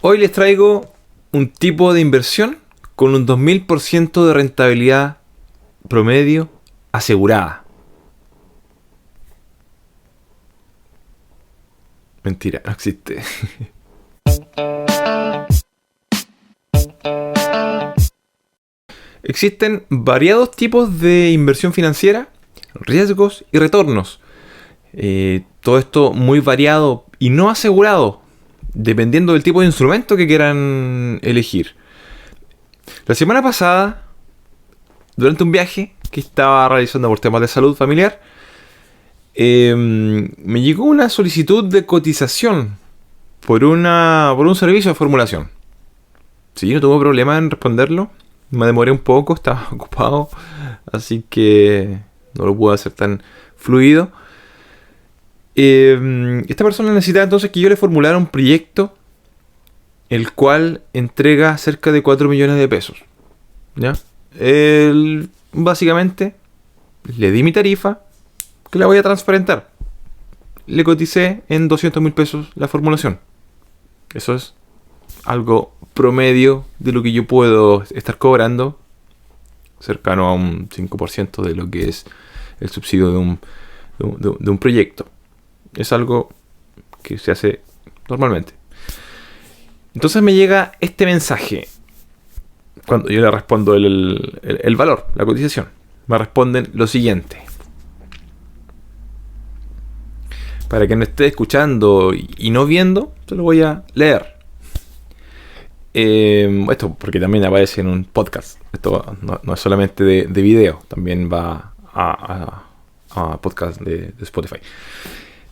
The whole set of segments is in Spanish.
Hoy les traigo un tipo de inversión con un 2000% de rentabilidad promedio asegurada. Mentira, no existe. Existen variados tipos de inversión financiera, riesgos y retornos. Todo esto muy variado y no asegurado, dependiendo del tipo de instrumento que quieran elegir. La semana pasada, durante un viaje que estaba realizando por temas de salud familiar, me llegó una solicitud de cotización por un servicio de formulación. Sí, no tuve problema en responderlo. Me demoré un poco, estaba ocupado, así que no lo pude hacer tan fluido. Esta persona necesitaba entonces que yo le formulara un proyecto el cual entrega cerca de 4 millones de pesos. ¿Ya? Básicamente le di mi tarifa, que la voy a transparentar. Le coticé en 200.000 pesos la formulación. Eso es algo promedio de lo que yo puedo estar cobrando, cercano a un 5% de lo que es el subsidio de un proyecto. Es algo que se hace normalmente. Entonces me llega este mensaje cuando yo le respondo el valor, la cotización. Me responden lo siguiente. Para quien no esté escuchando y no viendo, se lo voy a leer. Esto porque también aparece en un podcast. Esto no es solamente de video, también va a podcast de Spotify.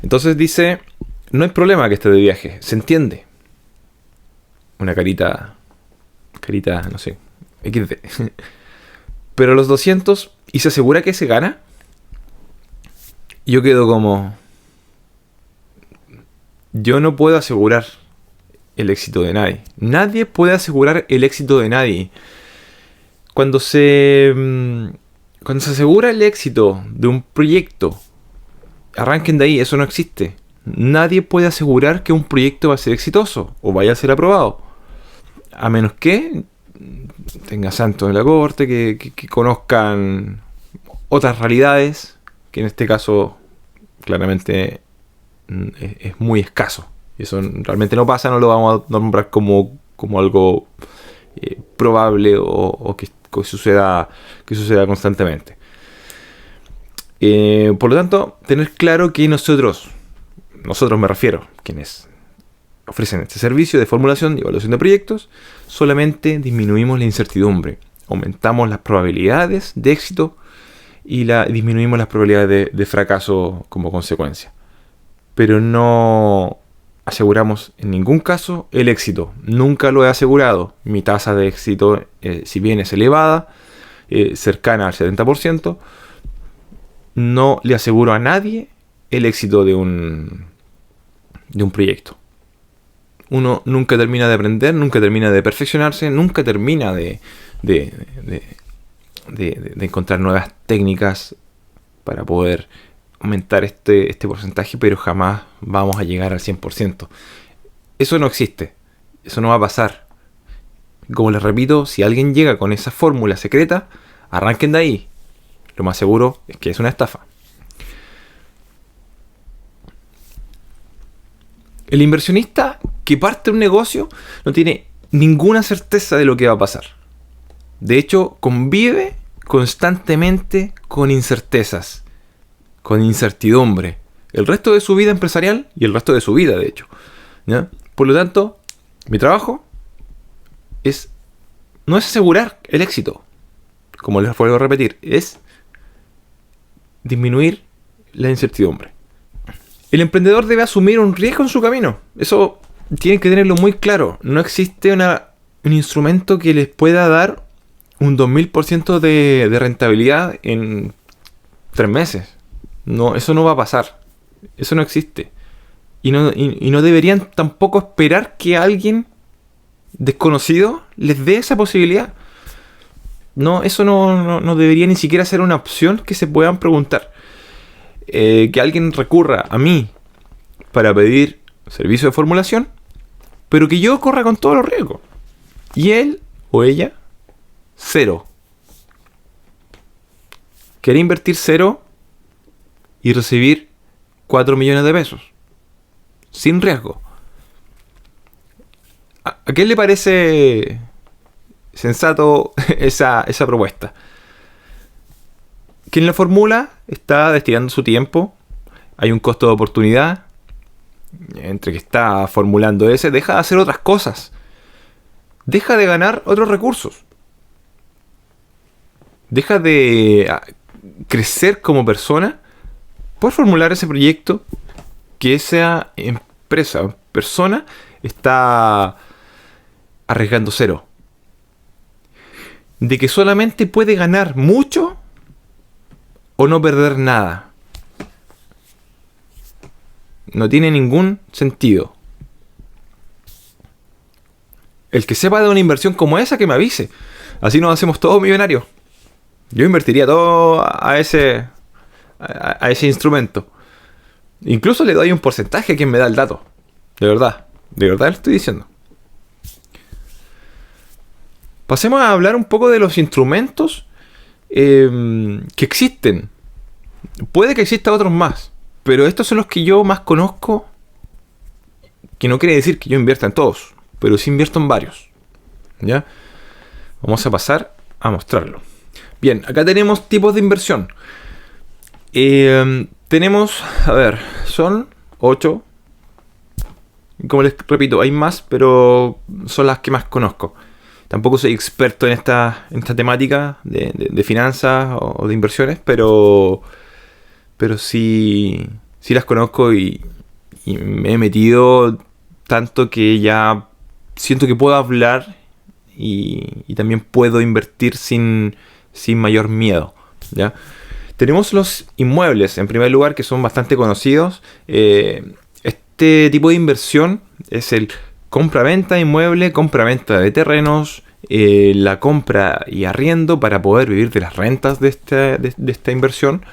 Entonces dice: no hay problema que esté de viaje, se entiende. Una carita, no sé, XD. Pero los 200, ¿y se asegura que se gana? Yo quedo como... Yo no puedo asegurar el éxito de nadie. Nadie puede asegurar el éxito de nadie. Cuando se asegura el éxito de un proyecto, arranquen de ahí, eso no existe. Nadie puede asegurar que un proyecto va a ser exitoso o vaya a ser aprobado, a menos que tenga santos en la corte, que conozcan otras realidades, que en este caso claramente es muy escaso. Y eso realmente no pasa, no lo vamos a nombrar como algo probable o que suceda constantemente. Por lo tanto, tener claro que nosotros me refiero, quienes ofrecen este servicio de formulación y evaluación de proyectos, solamente disminuimos la incertidumbre, aumentamos las probabilidades de éxito y disminuimos las probabilidades de fracaso como consecuencia. Pero no aseguramos en ningún caso el éxito. Nunca lo he asegurado. Mi tasa de éxito, si bien es elevada, cercana al 70%, no le aseguro a nadie el éxito de un proyecto. Uno nunca termina de aprender, nunca termina de perfeccionarse, nunca termina de encontrar nuevas técnicas para poder aumentar este porcentaje, pero jamás vamos a llegar al 100%. Eso no existe, eso no va a pasar. Como les repito, si alguien llega con esa fórmula secreta, arranquen de ahí. Lo más seguro es que es una estafa. El inversionista que parte un negocio no tiene ninguna certeza de lo que va a pasar. De hecho, convive constantemente con incertezas, con incertidumbre, el resto de su vida empresarial y el resto de su vida, de hecho, ¿ya? Por lo tanto, mi trabajo no es asegurar el éxito, como les vuelvo a repetir, es disminuir la incertidumbre. El emprendedor debe asumir un riesgo en su camino. Eso tienen que tenerlo muy claro. No existe un instrumento que les pueda dar un 2000% de rentabilidad en 3 meses. No, eso no va a pasar. Eso no existe. Y no deberían tampoco esperar que alguien desconocido les dé esa posibilidad. No, eso no debería ni siquiera ser una opción que se puedan preguntar. Que alguien recurra a mí para pedir servicio de formulación pero que yo corra con todos los riesgos. Y él o ella, cero. Quiere invertir cero y recibir 4 millones de pesos. Sin riesgo. ¿A qué le parece sensato esa propuesta? Quien la formula está destinando su tiempo. Hay un costo de oportunidad. Entre que está formulando ese, deja de hacer otras cosas. Deja de ganar otros recursos. Deja de crecer como persona por formular ese proyecto que esa empresa o persona está arriesgando cero. De que solamente puede ganar mucho o no perder nada. No tiene ningún sentido. El que sepa de una inversión como esa, que me avise. Así nos hacemos todos millonarios. Yo invertiría todo a ese instrumento. Incluso le doy un porcentaje a quien me da el dato. De verdad le estoy diciendo. Pasemos a hablar un poco de los instrumentos que existen. Puede que existan otros más, pero estos son los que yo más conozco. Que no quiere decir que yo invierta en todos, pero sí invierto en varios. ¿Ya? Vamos a pasar a mostrarlo. Bien, acá tenemos tipos de inversión. Tenemos, a ver, son 8. Como les repito, hay más, pero son las que más conozco. Tampoco soy experto en esta temática de finanzas o de inversiones, pero sí las conozco y me he metido tanto que ya siento que puedo hablar y también puedo invertir sin mayor miedo, ¿ya? Tenemos los inmuebles, en primer lugar, que son bastante conocidos. Este tipo de inversión es el compra-venta de inmueble, compra-venta de terrenos, la compra y arriendo para poder vivir de las rentas de esta inversión.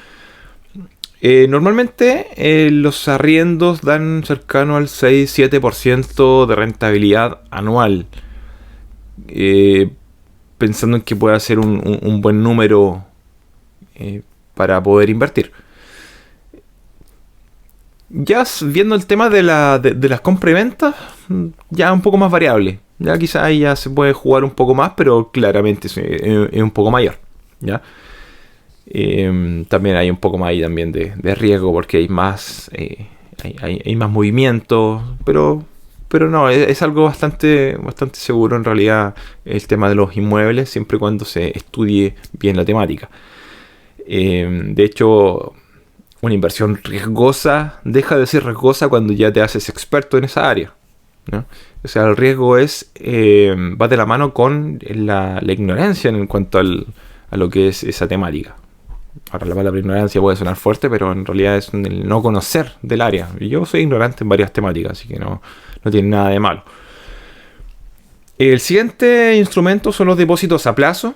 Normalmente los arriendos dan cercano al 6-7% de rentabilidad anual. Pensando en que pueda ser un buen número para poder invertir. Ya viendo el tema de las compras y ventas, ya un poco más variable. Ya quizás ahí ya se puede jugar un poco más, pero claramente es un poco mayor. ¿Ya? También hay un poco más ahí también de riesgo porque hay más hay más movimiento, pero no, es algo bastante seguro en realidad el tema de los inmuebles, siempre y cuando se estudie bien la temática. De hecho, una inversión riesgosa deja de ser riesgosa cuando ya te haces experto en esa área, ¿no? O sea, el riesgo va de la mano con la ignorancia en cuanto a lo que es esa temática. Ahora, la palabra ignorancia puede sonar fuerte, pero en realidad es el no conocer del área. Y yo soy ignorante en varias temáticas, así que no tiene nada de malo. El siguiente instrumento son los depósitos a plazo.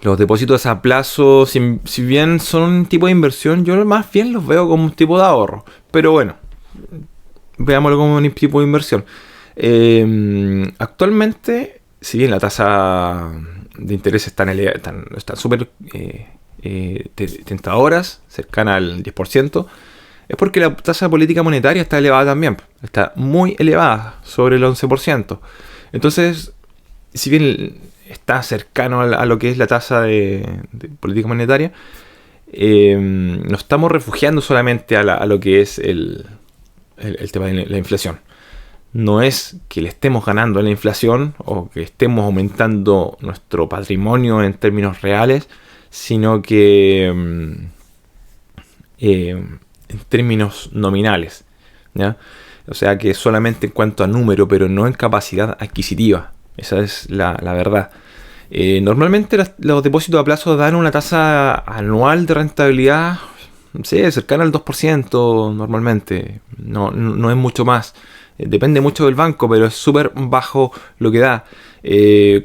Los depósitos a plazo, si bien son un tipo de inversión, yo más bien los veo como un tipo de ahorro. Pero bueno, veámoslo como un tipo de inversión. Actualmente, si bien la tasa de interés están súper tentadoras, cercana al 10%, es porque la tasa política monetaria está elevada también. Está muy elevada, sobre el 11%. Entonces, si bien está cercano a lo que es la tasa de política monetaria, nos estamos refugiando solamente a lo que es el tema de la inflación. No es que le estemos ganando a la inflación o que estemos aumentando nuestro patrimonio en términos reales, sino que en términos nominales, ¿ya? O sea que solamente en cuanto a número, pero no en capacidad adquisitiva. Esa es la verdad. Normalmente los depósitos a plazo dan una tasa anual de rentabilidad, sí, cercana al 2% normalmente. No es mucho más. Depende mucho del banco, pero es súper bajo lo que da.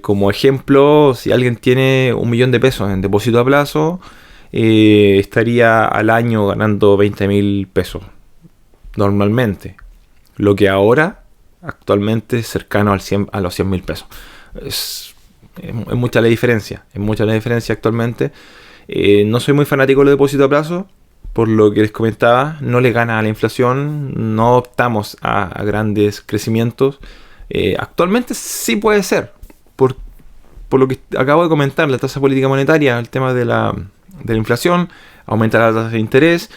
Como ejemplo, si alguien tiene 1 millón de pesos en depósito a plazo, estaría al año ganando 20.000 pesos normalmente. Lo que ahora, actualmente cercano a los 100 mil pesos. Es mucha la diferencia. Es mucha la diferencia actualmente. No soy muy fanático de los depósitos a plazo. Por lo que les comentaba, no le gana a la inflación. No optamos a grandes crecimientos. Actualmente sí puede ser. Por lo que acabo de comentar, la tasa política monetaria, el tema de la inflación, aumenta la tasa de interés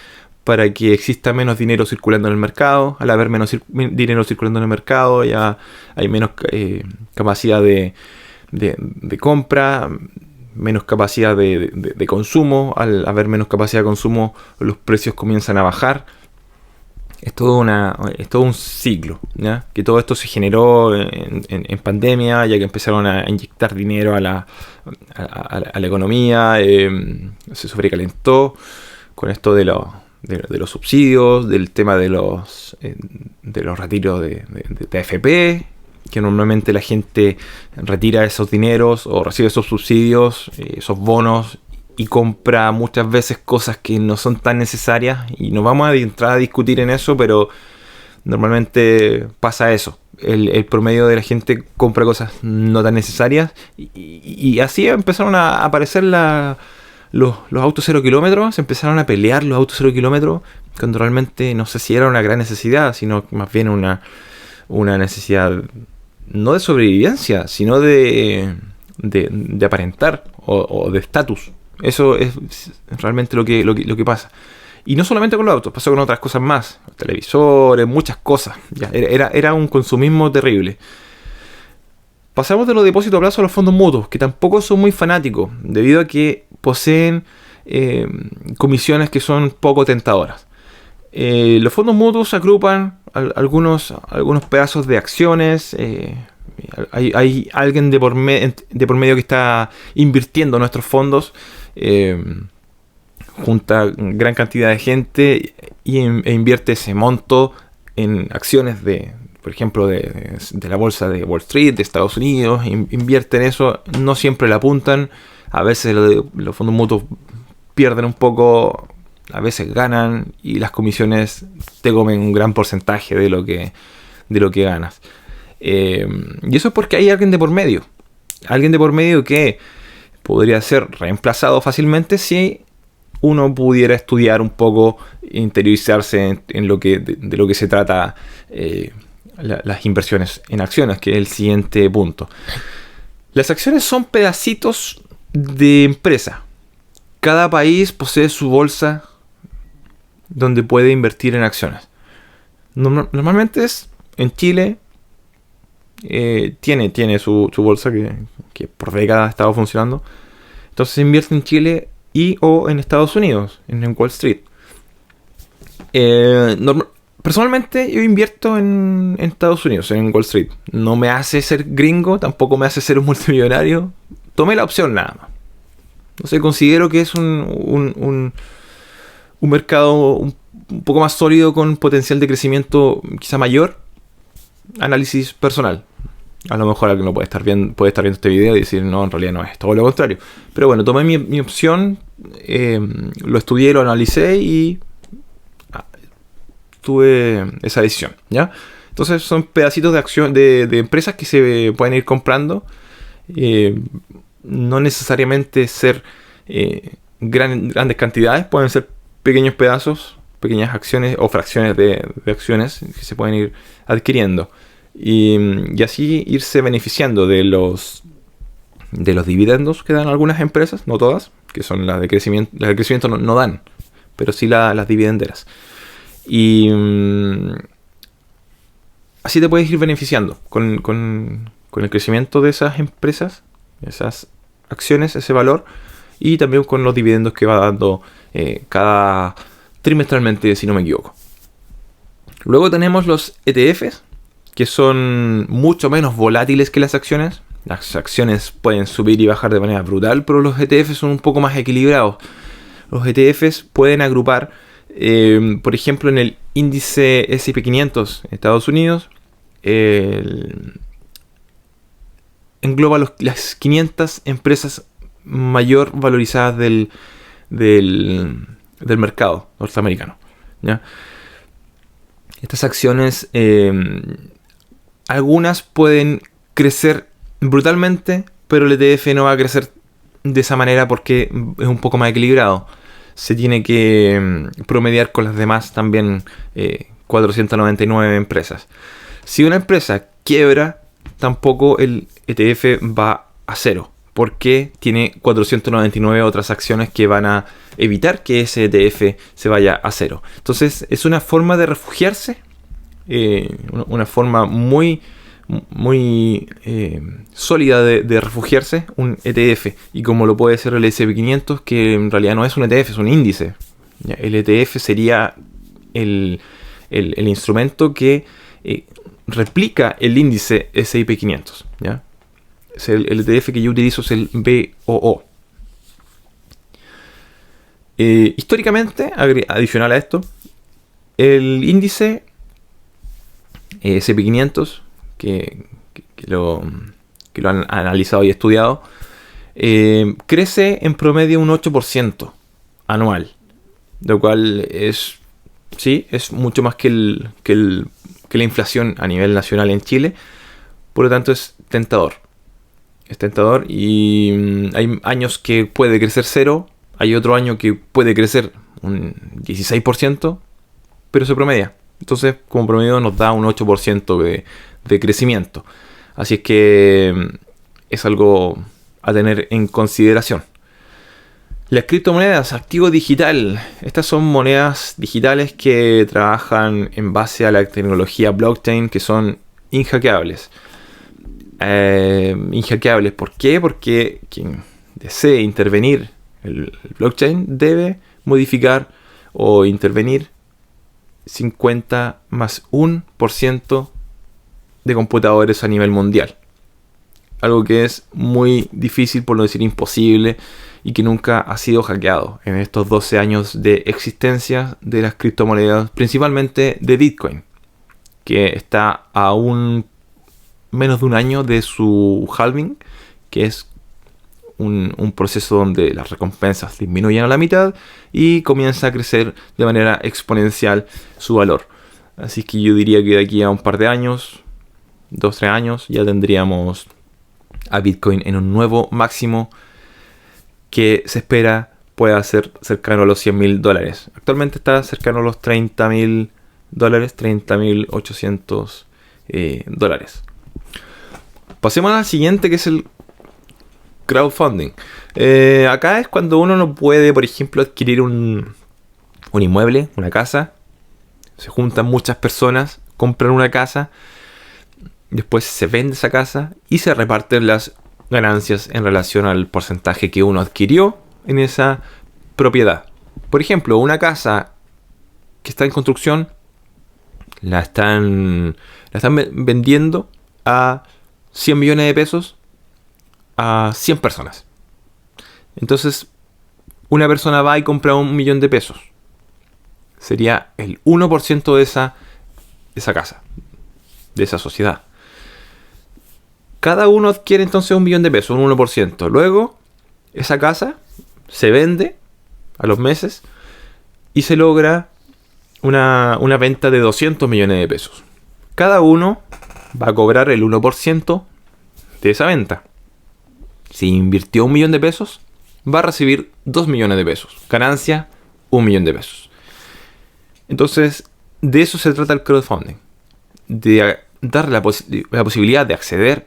para que exista menos dinero circulando en el mercado. Al haber menos dinero circulando en el mercado, ya hay menos capacidad de compra, menos capacidad de consumo. Al haber menos capacidad de consumo, los precios comienzan a bajar. Es todo un ciclo, ¿ya? Que todo esto se generó en pandemia, ya que empezaron a inyectar dinero a la economía, se sobrecalentó con esto de los subsidios, del tema de los retiros de AFP, que normalmente la gente retira esos dineros o recibe esos subsidios, esos bonos, y compra muchas veces cosas que no son tan necesarias, y no vamos a entrar a discutir en eso, pero normalmente pasa eso. El promedio de la gente compra cosas no tan necesarias, y así empezaron a aparecer los autos 0 kilómetros. Se empezaron a pelear los autos 0 kilómetros, cuando realmente no sé si era una gran necesidad, sino más bien una necesidad no de sobrevivencia, sino de aparentar o de estatus. Eso es realmente lo que pasa. Y no solamente con los autos, pasó con otras cosas más. Televisores, muchas cosas. Ya, era un consumismo terrible. Pasamos de los depósitos a plazo a los fondos mutuos, que tampoco son muy fanáticos, debido a que poseen comisiones que son poco tentadoras. Los fondos mutuos agrupan algunos pedazos de acciones. Hay alguien de por medio que está invirtiendo nuestros fondos. Junta gran cantidad de gente e invierte ese monto en acciones por ejemplo, de la bolsa de Wall Street, de Estados Unidos. Invierte en eso, no siempre le apuntan. A veces los fondos mutuos pierden un poco, a veces ganan, y las comisiones te comen un gran porcentaje de lo que ganas. Y eso es porque hay alguien de por medio. Alguien de por medio que podría ser reemplazado fácilmente si uno pudiera estudiar un poco, interiorizarse de lo que se trata las inversiones en acciones, que es el siguiente punto. Las acciones son pedacitos de empresa. Cada país posee su bolsa donde puede invertir en acciones. Normalmente en Chile tiene su bolsa que por décadas ha estado funcionando. Entonces invierte en Chile o en Estados Unidos, en Wall Street. Personalmente yo invierto en Estados Unidos, en Wall Street. No me hace ser gringo, tampoco me hace ser un multimillonario. Tomé la opción nada más. No sé, considero que es un mercado un poco más sólido, con potencial de crecimiento quizá mayor. Análisis personal. A lo mejor alguien puede estar viendo este video y decir, no, en realidad no es, todo lo contrario. Pero bueno, tomé mi opción, lo estudié, lo analicé y tuve esa decisión, ¿ya? Entonces son pedacitos de acción de empresas que se pueden ir comprando. No necesariamente ser grandes cantidades, pueden ser pequeños pedazos, pequeñas acciones o fracciones de acciones que se pueden ir adquiriendo. Y así irse beneficiando de los dividendos que dan algunas empresas, no todas, que son las de crecimiento. Las de crecimiento no dan, pero sí las dividenderas. Y así te puedes ir beneficiando con el crecimiento de esas empresas, esas acciones, ese valor, y también con los dividendos que va dando cada trimestralmente, si no me equivoco. Luego tenemos los ETFs, que son mucho menos volátiles que las acciones. Las acciones pueden subir y bajar de manera brutal, pero los ETFs son un poco más equilibrados. Los ETFs pueden agrupar, por ejemplo, en el índice S&P 500 en Estados Unidos, engloba las 500 empresas mayor valorizadas del mercado norteamericano, ¿ya? Estas acciones algunas pueden crecer brutalmente, pero el ETF no va a crecer de esa manera porque es un poco más equilibrado. Se tiene que promediar con las demás también 499 empresas. Si una empresa quiebra, tampoco el ETF va a cero, porque tiene 499 otras acciones que van a evitar que ese ETF se vaya a cero. Entonces es una forma de refugiarse, una forma muy sólida de refugiarse, un ETF. Y como lo puede ser el S&P 500, que en realidad no es un ETF, es un índice. ¿Ya? El ETF sería el instrumento que replica el índice S&P 500. ¿Ya? El ETF que yo utilizo es el BOO. Históricamente, adicional a esto, el índice S&P 500, que lo han analizado y estudiado, crece en promedio un 8% anual, lo cual es mucho más que la inflación a nivel nacional en Chile. Por lo tanto es tentador. Y hay años que puede crecer 0, hay otro año que puede crecer un 16%, pero se promedia. Entonces, como promedio nos da un 8% de crecimiento. Así es que es algo a tener en consideración. Las criptomonedas, activo digital. Estas son monedas digitales que trabajan en base a la tecnología blockchain, que son inhackeables. Inhackeables, ¿por qué? Porque quien desee intervenir el blockchain debe modificar o intervenir 50 más 1% de computadores a nivel mundial. Algo que es muy difícil, por no decir imposible, y que nunca ha sido hackeado en estos 12 años de existencia de las criptomonedas, principalmente de Bitcoin, que está a menos de un año de su halving, que es un proceso donde las recompensas disminuyen a la mitad y comienza a crecer de manera exponencial su valor. Así que yo diría que de aquí a un par de años, 2-3 años, ya tendríamos a Bitcoin en un nuevo máximo que se espera pueda ser cercano a los $100,000. Actualmente está cercano a los $30,000, $30,800. Pasemos al siguiente, que es el crowdfunding. Acá es cuando uno no puede, por ejemplo, adquirir un inmueble, una casa. Se juntan muchas personas, compran una casa, después se vende esa casa y se reparten las ganancias en relación al porcentaje que uno adquirió en esa propiedad. Por ejemplo, una casa que está en construcción la están vendiendo a 100 millones de pesos a 100 personas. Entonces, una persona va y compra 1 millón de pesos. Sería el 1% de esa casa, de esa sociedad. Cada uno adquiere entonces 1 millón de pesos, un 1%. Luego, esa casa se vende a los meses y se logra una venta de 200 millones de pesos. Cada uno va a cobrar el 1% de esa venta. Si invirtió 1 millón de pesos, va a recibir 2 millones de pesos. Ganancia, 1 millón de pesos. Entonces, de eso se trata el crowdfunding. De dar la posibilidad de acceder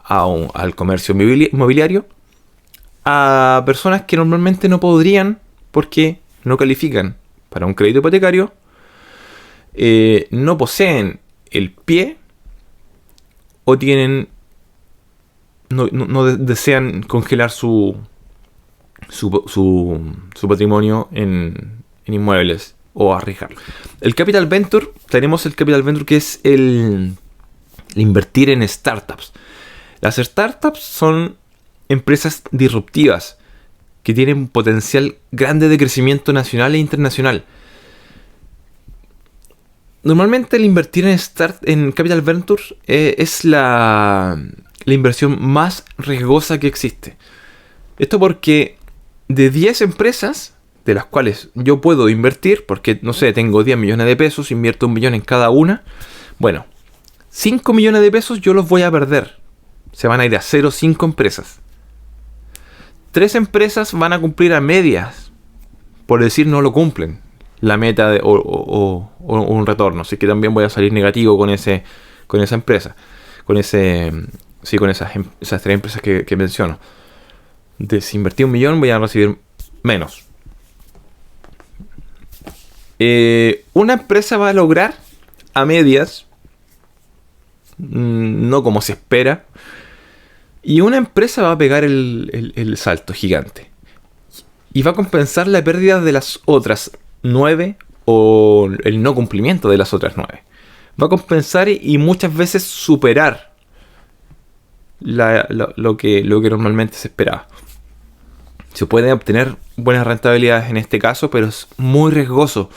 al comercio inmobiliario a personas que normalmente no podrían porque no califican para un crédito hipotecario, no poseen el pie o no desean congelar su patrimonio en inmuebles o arriesgarlo. El Capital Venture, tenemos el Capital Venture, que es el invertir en startups. Las startups son empresas disruptivas que tienen un potencial grande de crecimiento nacional e internacional. Normalmente el invertir en Capital Ventures es la inversión más riesgosa que existe. Esto porque de 10 empresas de las cuales yo puedo invertir, porque no sé, tengo 10 millones de pesos, invierto 1 millón en cada una. Bueno, 5 millones de pesos yo los voy a perder. Se van a ir a cero 5 empresas. 3 empresas van a cumplir a medias. Por decir, no lo cumplen. La meta o un retorno. Así que también voy a salir negativo con esa empresa. Con esas 3 empresas que menciono. Si invertí 1 millón, voy a recibir menos. Una empresa va a lograr a medias, no como se espera, y una empresa va a pegar el salto gigante y va a compensar la pérdida de las otras 9 o el no cumplimiento de las otras 9. Va a compensar y muchas veces superar lo que normalmente se esperaba. Se puede obtener buenas rentabilidades en este caso, pero es muy riesgoso.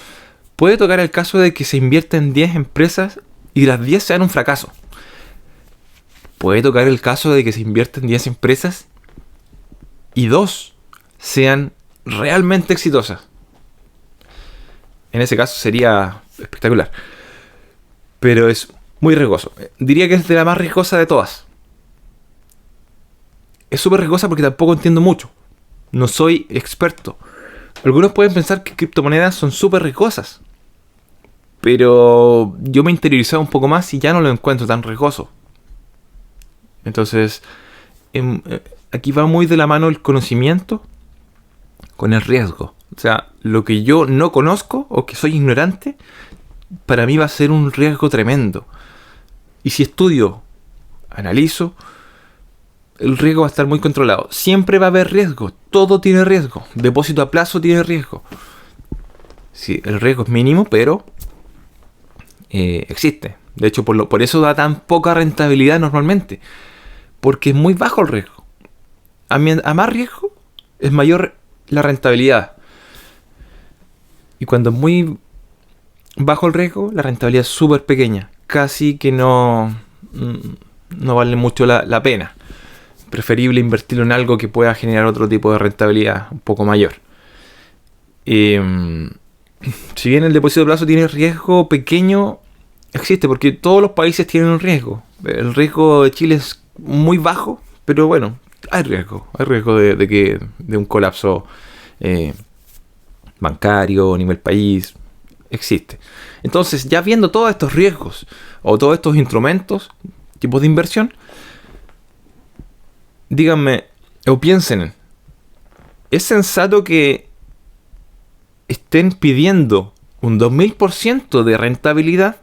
Puede tocar el caso de que se invierta en 10 empresas y las 10 sean un fracaso. Puede tocar el caso de que se invierta en 10 empresas y 2 sean realmente exitosas. En ese caso sería espectacular. Pero es muy riesgoso. Diría que es de la más riesgosa de todas. Es súper riesgosa porque tampoco entiendo mucho. No soy experto. Algunos pueden pensar que criptomonedas son súper riesgosas. Pero yo me he interiorizado un poco más y ya no lo encuentro tan riesgoso. Entonces, aquí va muy de la mano el conocimiento con el riesgo. O sea, lo que yo no conozco o que soy ignorante, para mí va a ser un riesgo tremendo. Y si estudio, analizo, el riesgo va a estar muy controlado. Siempre va a haber riesgo. Todo tiene riesgo. Depósito a plazo tiene riesgo. Sí, el riesgo es mínimo, pero existe. De hecho, por eso da tan poca rentabilidad normalmente. Porque es muy bajo el riesgo. A más riesgo, es mayor la rentabilidad. Y cuando es muy bajo el riesgo, la rentabilidad es súper pequeña. Casi que no vale mucho la pena. Preferible invertirlo en algo que pueda generar otro tipo de rentabilidad un poco mayor. Si bien el depósito de plazo tiene riesgo pequeño, existe porque todos los países tienen un riesgo. El riesgo de Chile es muy bajo, pero bueno, hay riesgo. Hay riesgo de un colapso bancario a nivel país. Existe. Entonces, ya viendo todos estos riesgos o todos estos instrumentos, tipos de inversión, díganme o piensen, ¿es sensato que estén pidiendo un 2000% de rentabilidad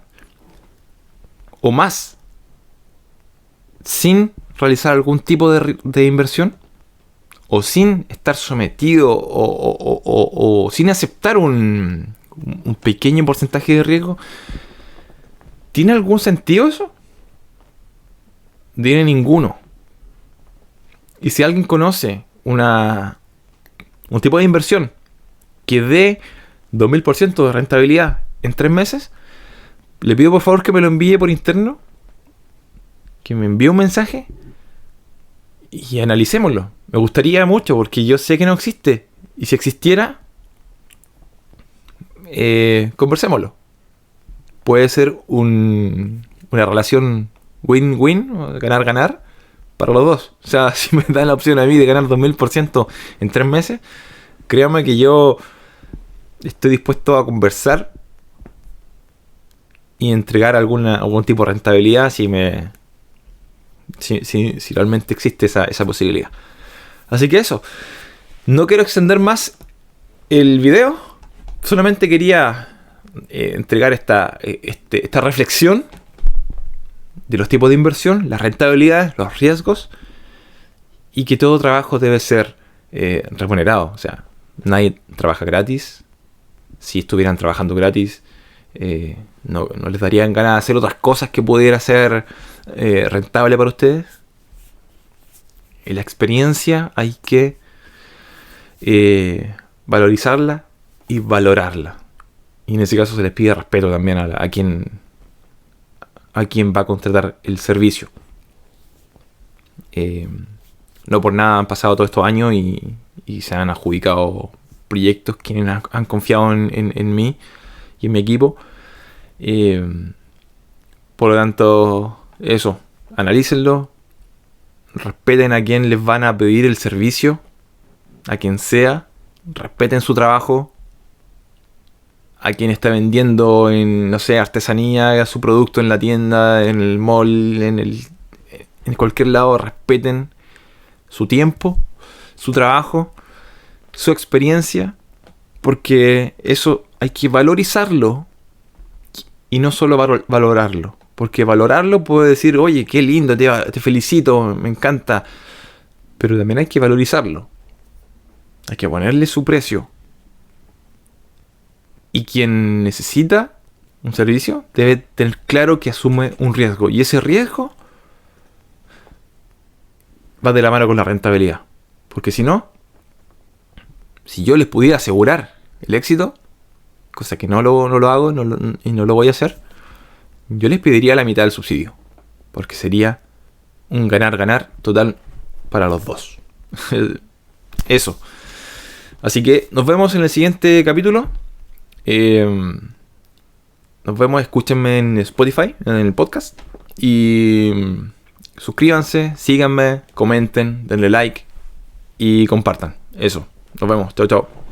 o más sin realizar algún tipo de inversión? ¿O sin estar sometido o sin aceptar un pequeño porcentaje de riesgo? ¿Tiene algún sentido eso? No tiene ninguno. Y si alguien conoce un tipo de inversión que dé 2000% de rentabilidad en 3 meses, le pido por favor que me lo envíe por interno, que me envíe un mensaje y analicémoslo. Me gustaría mucho porque yo sé que no existe. Y si existiera, conversémoslo. Puede ser una relación win-win, ganar-ganar para los dos. O sea, si me dan la opción a mí de ganar 2000% en 3 meses, créanme que yo estoy dispuesto a conversar y entregar algún tipo de rentabilidad si realmente existe esa posibilidad. Así que eso. No quiero extender más el video. Solamente quería entregar esta reflexión de los tipos de inversión, las rentabilidades, los riesgos, y que todo trabajo debe ser remunerado. O sea, nadie trabaja gratis. Si estuvieran trabajando gratis, no les darían ganas de hacer otras cosas que pudiera ser rentable para ustedes. En la experiencia hay que valorizarla y valorarla. Y en ese caso se les pide respeto también a quien va a contratar el servicio. No por nada han pasado todos estos años y se han adjudicado proyectos quienes han confiado en mí y en mi equipo. Por lo tanto, eso, analícenlo, respeten a quien les van a pedir el servicio, a quien sea, respeten su trabajo, a quien está vendiendo en, no sé, artesanía, su producto en la tienda, en el mall, en cualquier lado, respeten su tiempo, su trabajo, su experiencia, porque eso hay que valorizarlo y no solo valorarlo. Porque valorarlo puede decir, oye, qué lindo, te felicito, me encanta. Pero también hay que valorizarlo. Hay que ponerle su precio. Y quien necesita un servicio debe tener claro que asume un riesgo. Y ese riesgo va de la mano con la rentabilidad. Porque si no, si yo les pudiera asegurar el éxito, cosa que no lo hago y no lo voy a hacer, yo les pediría la mitad del subsidio. Porque sería un ganar-ganar total para los dos. Eso. Así que nos vemos en el siguiente capítulo. Nos vemos, escúchenme en Spotify, en el podcast. Y suscríbanse, síganme, comenten, denle like y compartan. Eso. Nos vemos. Chao, chao.